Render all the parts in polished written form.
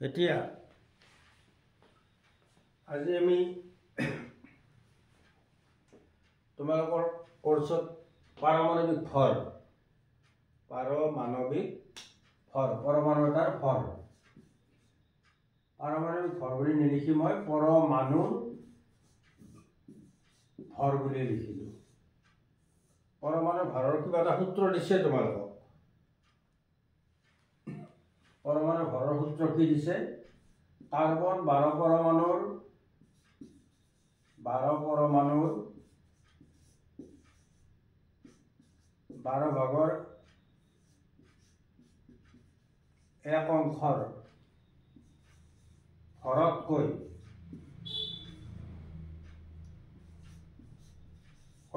এতিয়া আজি আমি তোমালোকৰ কোৰ্সত পাৰমাণবিক ভৰ পৰমাণু এটাৰ ভৰ পাৰমাণবিক ভৰ বুলি নিলিখি মই পৰমাণুৰ ভৰ বুলি লিখিলো। পৰমাণুৰ ভৰৰ কিবা এটা সূত্ৰ দিছে তোমালোকক। পৰমাণুৰ ভৰেৰ সূত্ৰ কি দিছে? কাৰ্বন 12 পৰমাণুৰ 12 ভাগৰ 1 অংশৰ ভৰতকৈ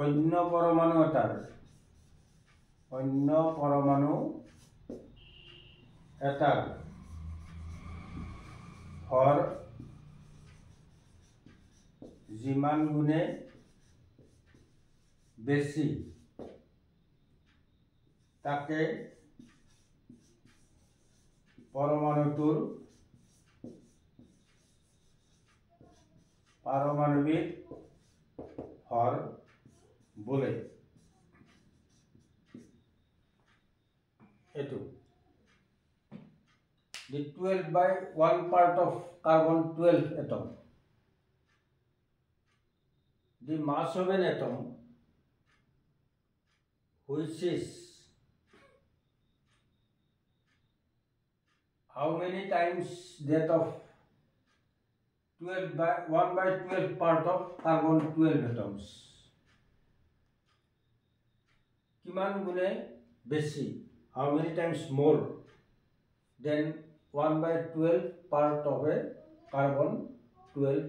অন্য পৰমাণু এটাৰ ভৰ যিমান গুণে বেছি তাকে পৰমাণুটোৰ পারমাণবিক ভর বলে। এটো the 12/1 part of carbon 12 atom. The mass of an atom which is how many times that of 1/12 part of carbon 12 atoms. কিমান গুণে বেছি, how many times more than 1/12 part of a carbon 12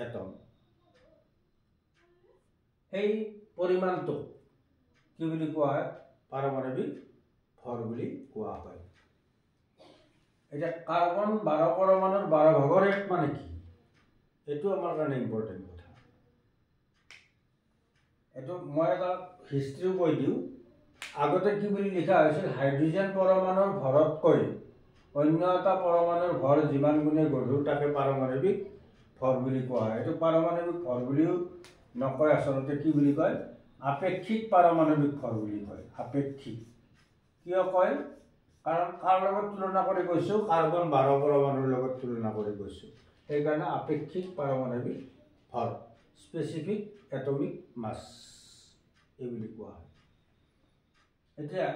atom. এই পৰিমাণটো কি বুলি কোৱা হয়? পাৰমাণবিক ভৰ বুলি কোৱা হয়। এটা কাৰ্বন 12 পৰমাণুৰ 12 ভাগৰ 1 মানে কি? এটো আমাৰ কাৰণে ইম্পৰ্টেন্ট কথা। এটো মই এটা হিষ্ট্ৰীও কৈ দিও। আগতে কি বুলি লিখা হৈছিল? হাইড্ৰোজেন পৰমাণুৰ ভৰতকৈ অন্য এটা পৰমাণুৰ ভৰ যিমান গুণে গধুৰ তাকে পাৰমাণবিক ভৰ বুলি কোৱা হয়। এটো পাৰমাণবিক ভৰ বুলিও নকয়, আসলতে কি বুলি কয়? আপেক্ষিক পাৰমাণবিক ভৰ বুলি কয়। আপেক্ষিক কিয় কয়? কাৰণ কাৰ লগত তুলনা কৰি কৈছো? কাৰ্বন 12 পৰমাণুৰ লগত তুলনা কৰি কৈছো। এই কাৰণে আপেক্ষিক পাৰমাণবিক ভৰ, স্পেসিফিক এটমিক মাস এই বুলি কোৱা হয়। এতিয়া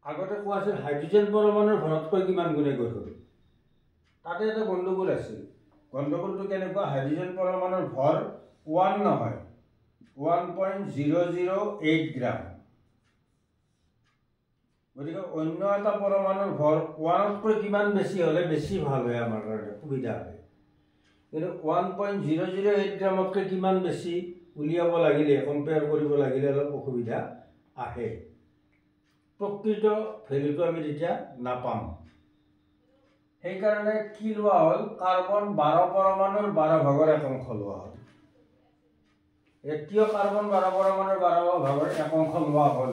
আগতে কোৱা আছিল হাইড্ৰোজেন পৰমাণুৰ ভৰতকৈ কিমান গুণে গধুৰ। তাতে এটা গণ্ডগোল আছিল। গণ্ডগোলটো কেনেকুৱা? হাইড্ৰোজেন পৰমাণুৰ ভৰ 1 নহয়, 1.008 গ্ৰাম। গতিকে অন্য এটা পৰমাণুৰ ভৰ 1তকৈ কিমান বেছি হলে বেছি ভাল হয়, আমাৰ কাৰণে সুবিধা হয়। কিন্তু 1.008 গ্ৰামতকৈ কিমান বেছি উলিয়াব লাগিলে, কম্পেয়াৰ কৰিব লাগিলে অলপ অসুবিধা আহে। প্ৰকৃত ভ্যালুটো আমি তেতিয়া নাপাম। সেই কাৰণে কি লোৱা হল? কাৰ্বন 12 পৰমাণুৰ 12 ভাগৰ 1 অংশ লোৱা হল। কিয় কাৰ্বন 12 পৰমাণুৰ 12 ভাগৰ 1 অংশ লোৱা হল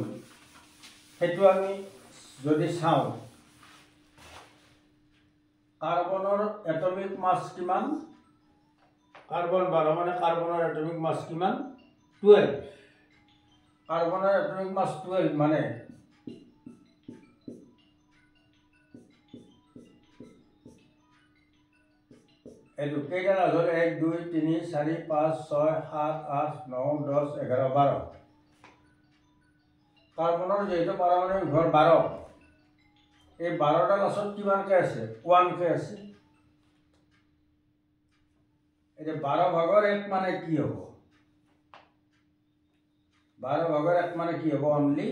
সেইটো আমি যদি চাও, কাৰ্বনৰ এটমিক মাস কিমান? কাৰ্বন 12 মানে কাৰ্বনৰ এটমিক মাস কিমান? 12। কাৰ্বনৰ এটমিক মাস 12 মানে এটো কেইটা হ'ল? 1 2 3 4 5 6 7 8 9 10 11 12। কাৰ্বনৰ যেহেতু পারমাণবিক ভর 12, এই 12টা লাস্টত কিমানকে আছে? 1 কে আছে। এটা 12 ভাগৰ 1 মানে কি হ'ব? 12 ভাগৰ 1 মানে কি হ'ব? অনলি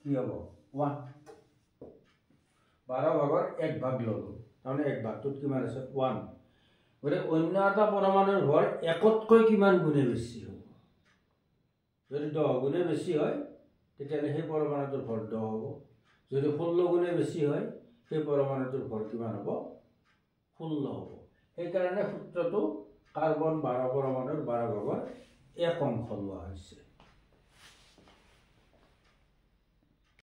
কি হ'ব? 1। 12 ভাগৰ 1 ভাগ ললো, তাহলে 1 ভাগটোত কিমান আছে? 1। গতিকে অন্য এটা পৰমাণুৰ ভৰ 1তকৈ কিমান গুণে বেছি হ'ব? যদি 10 গুণে বেছি হয় তেতিয়াহলে সেই পৰমাণুটোৰ ভৰ 10 হ'ব। যদি 16 গুণে বেছি হয় সেই পৰমাণুটোৰ ভৰ কিমান হ'ব? 16 হ'ব। সেই কাৰণে সূত্ৰটো কাৰ্বন 12 পৰমাণুৰ 12 ভাগৰ 1 অংশ লোৱা হৈছে।